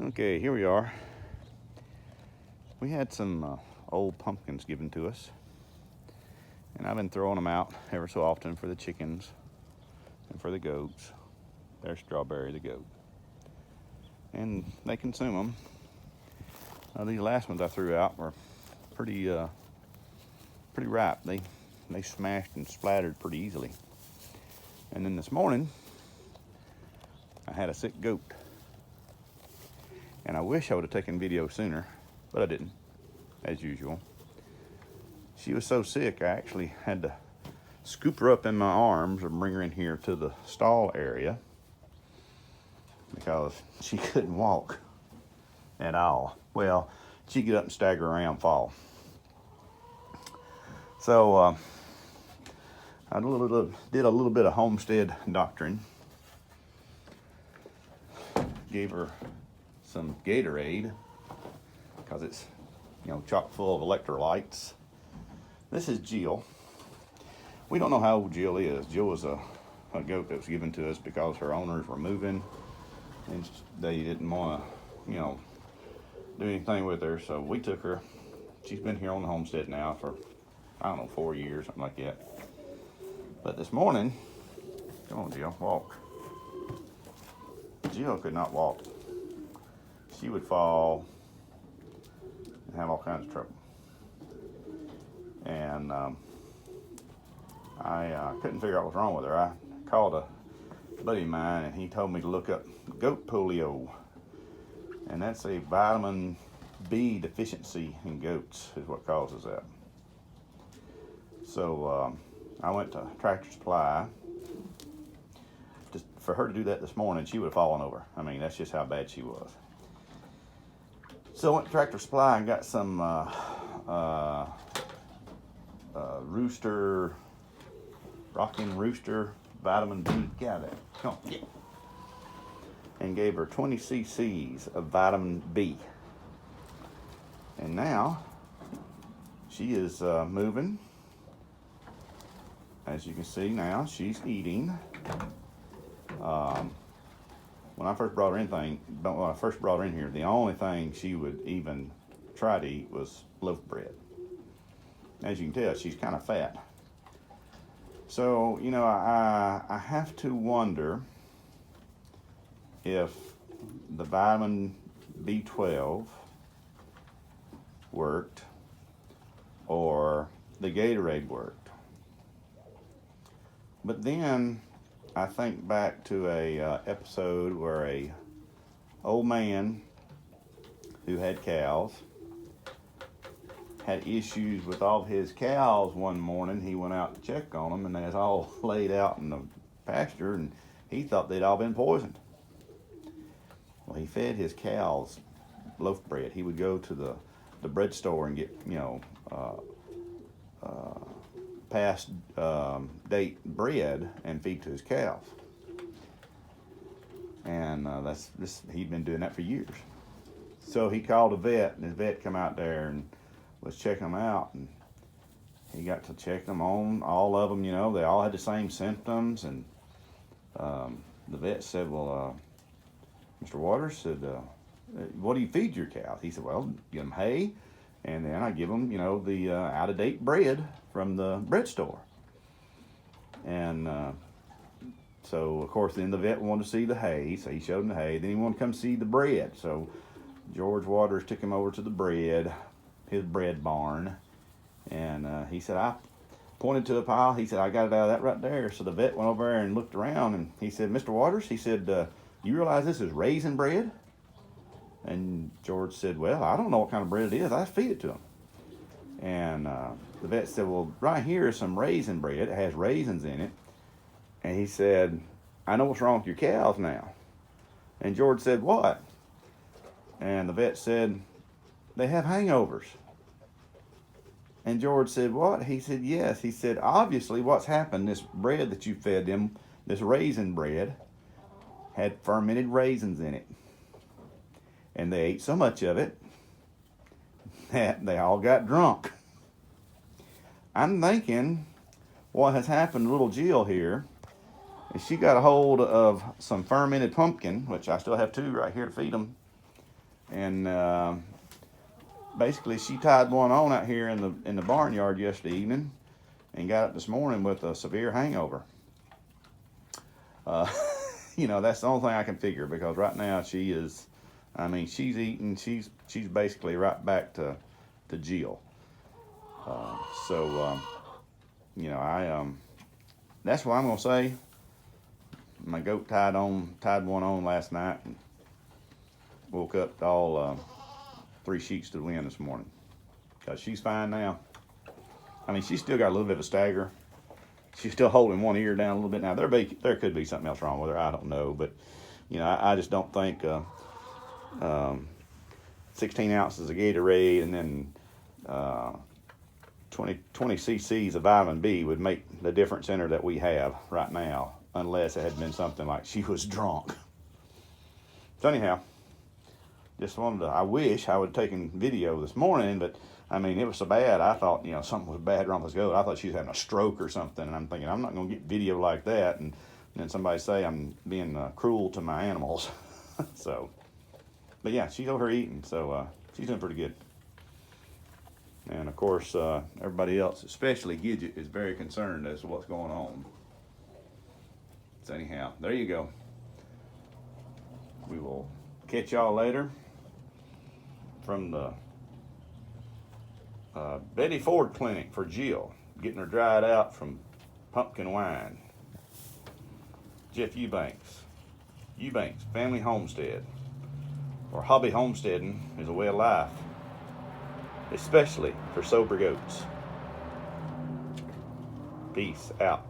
Okay, here we are. We had some old pumpkins given to us, and I've been throwing them out ever so often for the chickens and for the goats. There's Strawberry the goat, and they consume them. These last ones I threw out were pretty ripe. They smashed and splattered pretty easily. And then this morning, I had a sick goat, and I wish I would have taken video sooner, but I didn't, as usual. She was so sick, I actually had to scoop her up in my arms and bring her in here to the stall area because she couldn't walk at all. Well, she'd get up and stagger around and fall. So I did a little bit of homestead doctoring. Gave her some Gatorade because it's, chock full of electrolytes. This is Jill. We don't know how old Jill is. Jill was a goat that was given to us because her owners were moving and they didn't want to, do anything with her. So we took her. She's been here on the homestead now for, 4 years, something like that. But this morning, come on, Jill, walk. Jill could not walk. She would fall and have all kinds of trouble. And I couldn't figure out what's wrong with her. I called a buddy of mine, and he told me to look up goat polio. And that's a vitamin B deficiency in goats is what causes that. So I went to Tractor Supply. Just for her to do that this morning, she would have fallen over. I mean, that's just how bad she was. So I went to Tractor Supply and got some Rockin' Rooster vitamin B. Get out of there. Come on, get. And gave her 20 cc's of vitamin B. And now she is moving. As you can see now, she's eating. When I first brought her in here, the only thing she would even try to eat was loaf bread. As you can tell, she's kind of fat. So, I have to wonder if the vitamin B12 worked or the Gatorade worked. But then I think back to a episode where a old man who had cows had issues with all of his cows one morning. He went out to check on them, and they was all laid out in the pasture, and he thought they'd all been poisoned. Well, he fed his cows loaf bread. He would go to the bread store and get, past date bread and feed to his cows. And he'd been doing that for years. So he called a vet, and his vet come out there and was checking them out, and he got to check them on all of them. They all had the same symptoms, and the vet said, well, Mr. Waters said, what do you feed your cows? He said, well, give them hay, and then I give them, the out-of-date bread from the bread store. And so, of course, then the vet wanted to see the hay, so he showed him the hay. Then he wanted to come see the bread. So George Waters took him over to his bread barn, and he said, I pointed to the pile. He said, I got it out of that right there. So the vet went over there and looked around, and he said, Mr. Waters, he said, you realize this is raisin bread? And George said, well, I don't know what kind of bread it is. I feed it to him. And the vet said, well, right here is some raisin bread. It has raisins in it. And he said, I know what's wrong with your cows now. And George said, what? And the vet said, they have hangovers. And George said, what? He said, yes. He said, obviously what's happened, this bread that you fed them, this raisin bread, had fermented raisins in it. And they ate so much of it that they all got drunk. I'm thinking what has happened to little Jill here is she got a hold of some fermented pumpkin, which I still have 2 right here to feed them. And basically, she tied one on out here in the barnyard yesterday evening, and got up this morning with a severe hangover. That's the only thing I can figure, because right now she is, I mean, she's eating. She's basically right back to Jill. That's what I'm gonna say. My goat tied one on last night, and woke up to all 3 sheets to the wind this morning. Cause she's fine now. I mean, she's still got a little bit of a stagger. She's still holding one ear down a little bit. Now there could be something else wrong with her. I don't know, but I just don't think 16 ounces of Gatorade and then 20 cc's of vitamin B would make the difference in her that we have right now, unless it had been something like she was drunk. So anyhow, just I wish I would have taken video this morning, but I mean, it was so bad, I thought, something was bad wrong with this goat. I thought she was having a stroke or something, and I'm thinking, I'm not going to get video like that, and then somebody say I'm being cruel to my animals. So, but yeah, she's over here eating, so she's doing pretty good. And of course, everybody else, especially Gidget, is very concerned as to what's going on. So anyhow, there you go. We will catch y'all later from the Betty Ford Clinic for Jill, getting her dried out from pumpkin wine. Jeff Eubanks Family Homestead, or hobby homesteading is a way of life, especially for sober goats. Peace out.